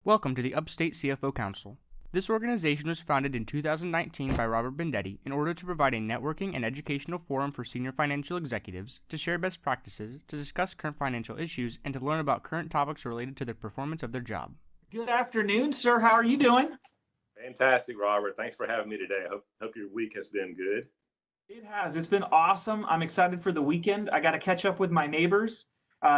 Welcome to the Upstate CFO Council. This organization was founded in 2019 by Robert Bendetti in order to provide a networking and educational forum for senior financial executives to share best practices, to discuss current financial issues, and to learn about current topics related to the performance of their job. Good afternoon, sir. How are you doing? Fantastic, Robert. Thanks for having me today. I hope your week has been good. It has. It's been awesome. I'm excited for the weekend. I got to catch up with my neighbors.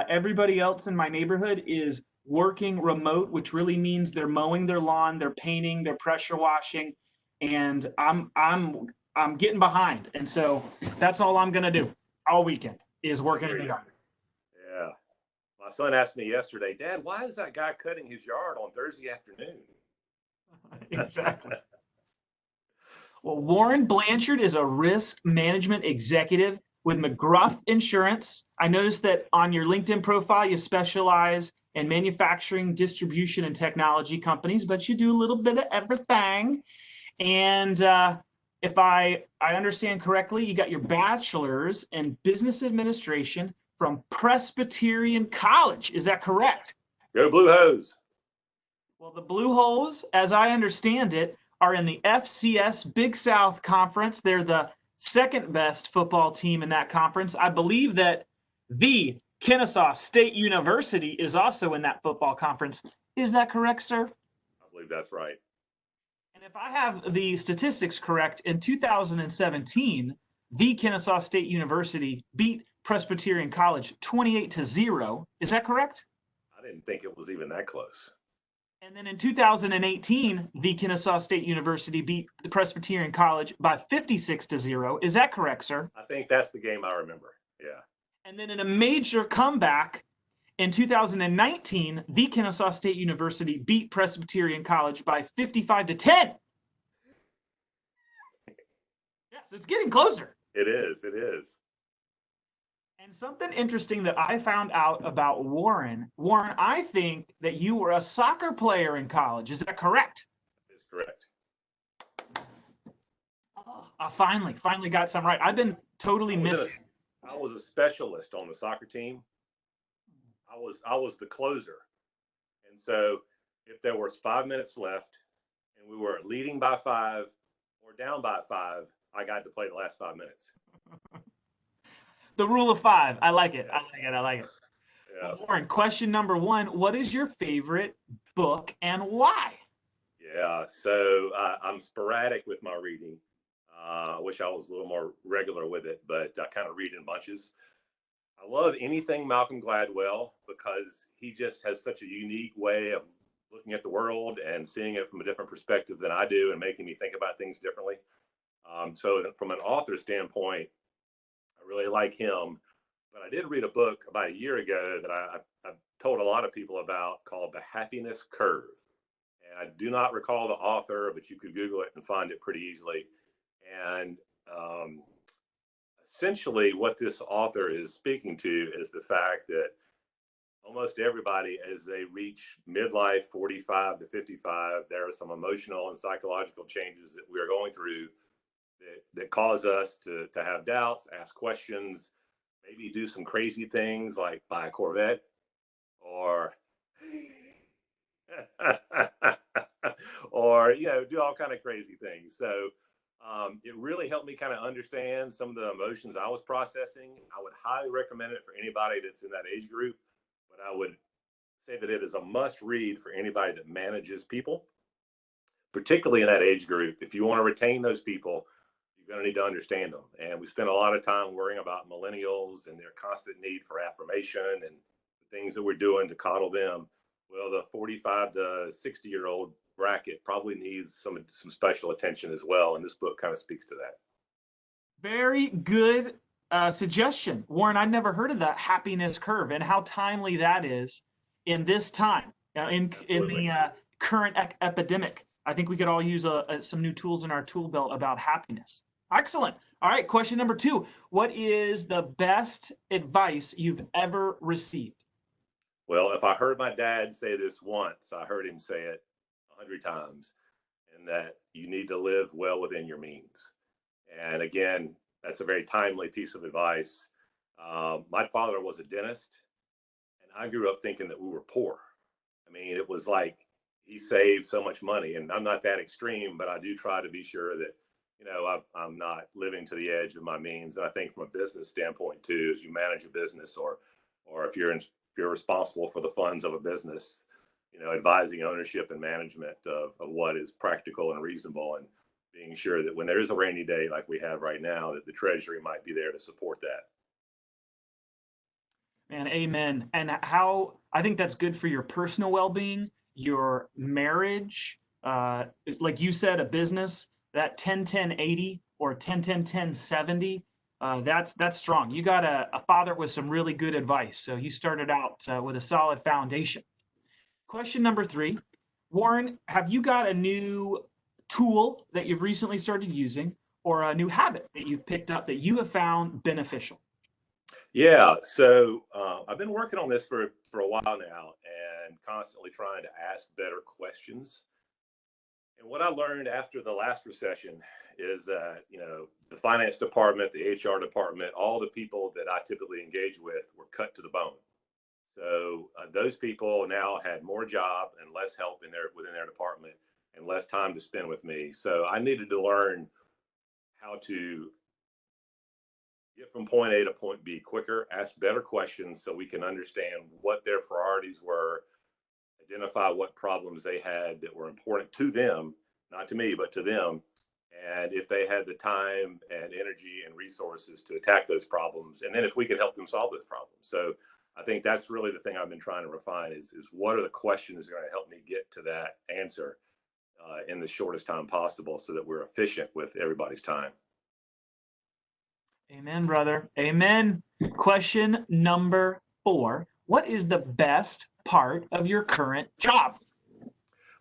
Everybody else in my neighborhood is working remote, which really means they're mowing their lawn, they're painting, they're pressure washing, and I'm getting behind. And so that's all I'm gonna do all weekend is working in the yard. Yeah. My son asked me yesterday, Dad, why is that guy cutting his yard on Thursday afternoon? Exactly. Well, Warren Blanchard is a risk management executive with McGruff Insurance. I noticed that on your LinkedIn profile, you specialize in manufacturing, distribution, and technology companies, but you do a little bit of everything. And if I understand correctly, you got your bachelor's in business administration from Presbyterian College. Is that correct? Go Blue Hose. Well, the Blue Hose, as I understand it, are in the FCS Big South Conference. They're the second best football team in that conference. I believe that the Kennesaw State University is also in that football conference. Is that correct, sir? I believe that's right. And if I have the statistics correct, in 2017, the Kennesaw State University beat Presbyterian College 28-0. Is that correct? I didn't think it was even that close. And then in 2018, the Kennesaw State University beat the Presbyterian College by 56-0. Is that correct, sir? I think that's the game I remember. Yeah. And then in a major comeback in 2019, the Kennesaw State University beat Presbyterian College by 55-10. Yeah, so it's getting closer. It is. It is. And something interesting that I found out about Warren, I think that you were a soccer player in college. Is that correct? That is correct. Oh, I finally got some right. I've been totally missing. I was a specialist on the soccer team. I was the closer. And so if there was 5 minutes left and we were leading by 5 or down by 5, I got to play the last 5 minutes. The rule of 5. I like it. Yes. I like it. Yeah. Well, Warren, question number 1. What is your favorite book and why? Yeah, so I'm sporadic with my reading. I wish I was a little more regular with it, but I kind of read in bunches. I love anything Malcolm Gladwell because he just has such a unique way of looking at the world and seeing it from a different perspective than I do and making me think about things differently. So from an author standpoint, I really like him. But I did read a book about a year ago that I've told a lot of people about called The Happiness Curve. And I do not recall the author, but you could Google it and find it pretty easily. And essentially what this author is speaking to is the fact that almost everybody, as they reach midlife, 45 to 55, there are some emotional and psychological changes that we are going through that cause us to have doubts, ask questions, maybe do some crazy things like buy a Corvette or or do all kind of crazy things. So it really helped me kind of understand some of the emotions I was processing. I would highly recommend it for anybody that's in that age group, but I would say that it is a must read for anybody that manages people, particularly in that age group. If you want to retain those people, you're going to need to understand them. And we spend a lot of time worrying about millennials and their constant need for affirmation and the things that we're doing to coddle them. Well, the 45 to 60-year-old bracket probably needs some special attention as well. And this book kind of speaks to that. Very good suggestion. Warren, I'd never heard of the happiness curve and how timely that is in this time, in the current epidemic. I think we could all use some new tools in our tool belt about happiness. Excellent. All right, question number 2. What is the best advice you've ever received? Well, if I heard my dad say this once, I heard him say it 100 times, and that you need to live well within your means. And again, that's a very timely piece of advice. My father was a dentist, and I grew up thinking that we were poor. I mean, it was like he saved so much money. And I'm not that extreme, but I do try to be sure that, I'm not living to the edge of my means. And I think from a business standpoint too, as you manage a business, or if you're responsible for the funds of a business, advising ownership and management of what is practical and reasonable, and being sure that when there is a rainy day like we have right now, that the Treasury might be there to support that. Man, amen. And how I think that's good for your personal well-being, your marriage, like you said, a business, that 10-10-80 or 10-10-10-70, that's strong. You got a father with some really good advice. So you started out with a solid foundation. Question number 3, Warren, have you got a new tool that you've recently started using, or a new habit that you've picked up that you have found beneficial? Yeah, so I've been working on this for a while now, and constantly trying to ask better questions. And what I learned after the last recession is that, the finance department, the HR department, all the people that I typically engage with were cut to the bone. So those people now had more job and less help within their department, and less time to spend with me. So I needed to learn how to get from point A to point B quicker, ask better questions so we can understand what their priorities were, identify what problems they had that were important to them, not to me, but to them. And if they had the time and energy and resources to attack those problems, and then if we could help them solve those problems. So I think that's really the thing I've been trying to refine is what are the questions that are going to help me get to that answer in the shortest time possible, so that we're efficient with everybody's time. Amen, brother. Amen. Question number 4. What is the best part of your current job?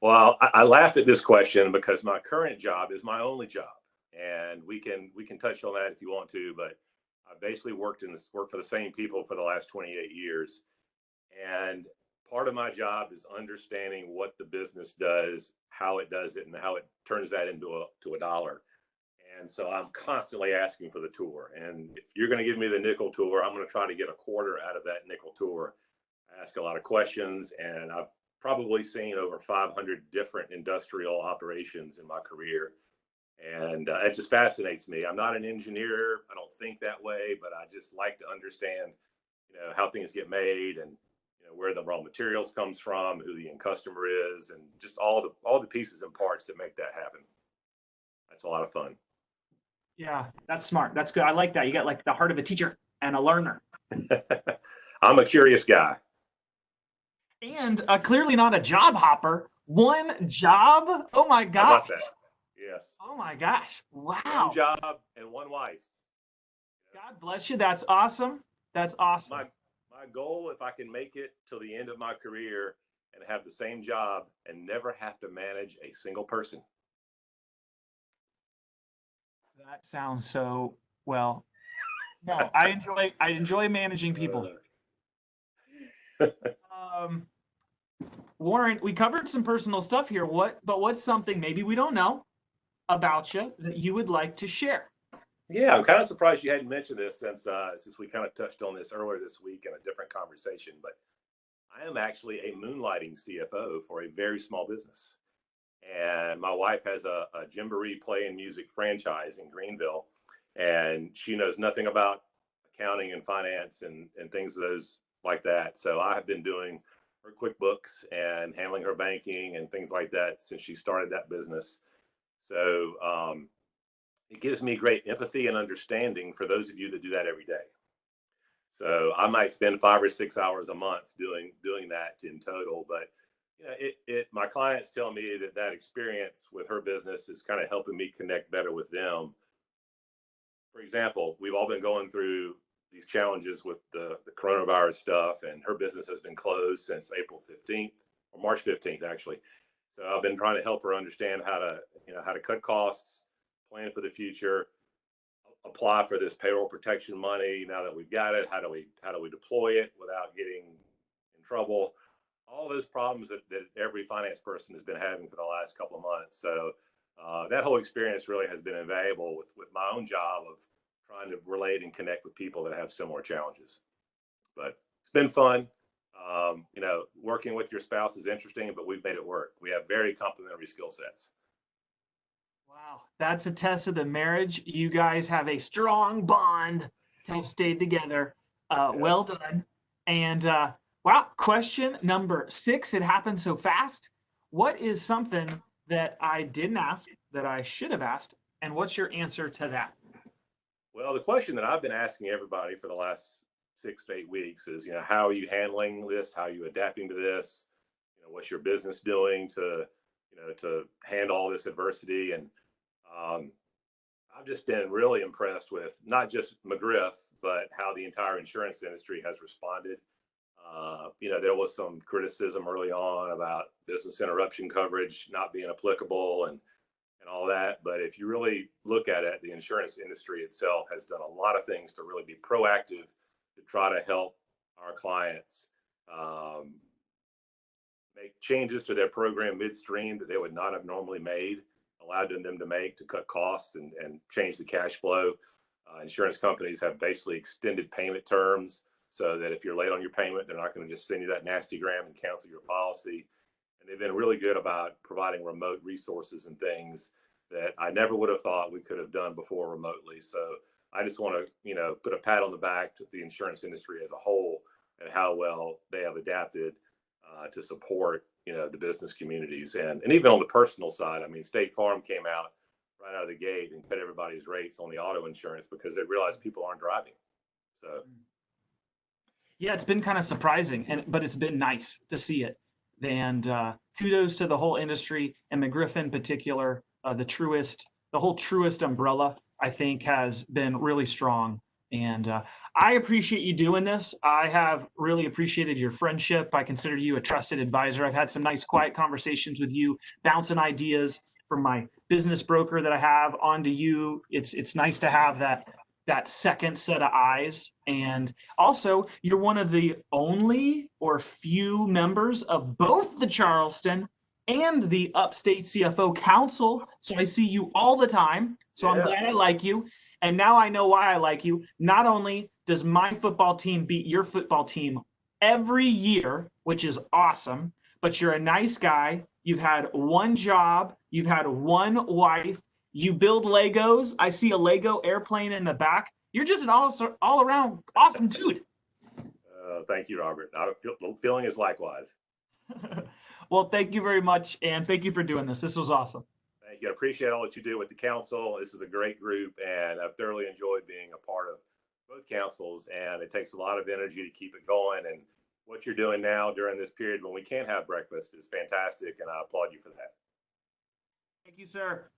Well, I laugh at this question because my current job is my only job, and we can touch on that if you want to. But I basically worked for the same people for the last 28 years, and part of my job is understanding what the business does, how it does it, and how it turns that into a dollar. And so I'm constantly asking for the tour. And if you're going to give me the nickel tour, I'm going to try to get a quarter out of that nickel tour. I ask a lot of questions, and I've probably seen over 500 different industrial operations in my career. And it just fascinates me. I'm not an engineer. I don't think that way, but I just like to understand, how things get made, and where the raw materials comes from, who the end customer is, and just all the pieces and parts that make that happen. That's a lot of fun. Yeah, that's smart. That's good. I like that. You got like the heart of a teacher and a learner. I'm a curious guy. And clearly not a job hopper. One job? Oh my How gosh. about that? Yes. Oh my gosh. One Wow. job and one wife. God bless you. That's awesome. That's awesome. My goal, if I can make it till the end of my career and have the same job and never have to manage a single person. That sounds so well. No, I enjoy managing people. Warren, we covered some personal stuff here. What's something maybe we don't know about you that you would like to share? Yeah, I'm kind of surprised you hadn't mentioned this since we kind of touched on this earlier this week in a different conversation. But I am actually a moonlighting CFO for a very small business. And my wife has a Jamboree Play and Music franchise in Greenville, and she knows nothing about accounting and finance and things those like that. So I have been doing her QuickBooks and handling her banking and things like that since she started that business. So it gives me great empathy and understanding for those of you that do that every day. So I might spend 5 or 6 hours a month doing that in total, but my clients tell me that experience with her business is kind of helping me connect better with them. For example, we've all been going through these challenges with the coronavirus stuff, and her business has been closed since April 15th or March 15th, actually. So I've been trying to help her understand how to cut costs, plan for the future, apply for this payroll protection money. Now that we've got it, how do we deploy it without getting in trouble? All those problems that every finance person has been having for the last couple of months. So that whole experience really has been invaluable with my own job of trying to relate and connect with people that have similar challenges. But it's been fun. Working with your spouse is interesting, but we've made it work. We have very complementary skill sets. Wow, that's a test of the marriage. You guys have a strong bond to have stayed together. Well done. And wow, question number 6. It happened so fast. What is something that I didn't ask that I should have asked? And what's your answer to that? Well, the question that I've been asking everybody for the last 6 to 8 weeks is, how are you handling this? How are you adapting to this? What's your business doing to handle all this adversity? And I've just been really impressed with not just McGriff, but how the entire insurance industry has responded. There was some criticism early on about business interruption coverage not being applicable and all that. But if you really look at it, the insurance industry itself has done a lot of things to really be proactive to try to help our clients make changes to their program midstream that they would not have normally made, allowed them to make to cut costs and change the cash flow. Insurance companies have basically extended payment terms so that if you're late on your payment, they're not going to just send you that nasty gram and cancel your policy. And they've been really good about providing remote resources and things that I never would have thought we could have done before remotely. So I just want to, put a pat on the back to the insurance industry as a whole and how well they have adapted to support, the business communities. And even on the personal side, I mean, State Farm came out right out of the gate and cut everybody's rates on the auto insurance because they realized people aren't driving. So. Yeah, it's been kind of surprising, but it's been nice to see it. And kudos to the whole industry and McGriff in particular. The whole Truist umbrella, I think, has been really strong. And I appreciate you doing this. I have really appreciated your friendship. I consider you a trusted advisor. I've had some nice, quiet conversations with you, bouncing ideas from my business broker that I have onto you. It's nice to have that second set of eyes. And also, you're one of the only or few members of both the Charleston and the Upstate CFO Council. So I see you all the time. So I'm glad I like you. And now I know why I like you. Not only does my football team beat your football team every year, which is awesome, but you're a nice guy. You've had one job. You've had one wife. You build Legos. I see a Lego airplane in the back. You're just an all around awesome dude. Thank you, Robert. The feeling is likewise. Well, thank you very much. And thank you for doing this. This was awesome. Thank you. I appreciate all that you do with the council. This is a great group, and I've thoroughly enjoyed being a part of both councils. And it takes a lot of energy to keep it going. And what you're doing now during this period when we can't have breakfast is fantastic. And I applaud you for that. Thank you, sir.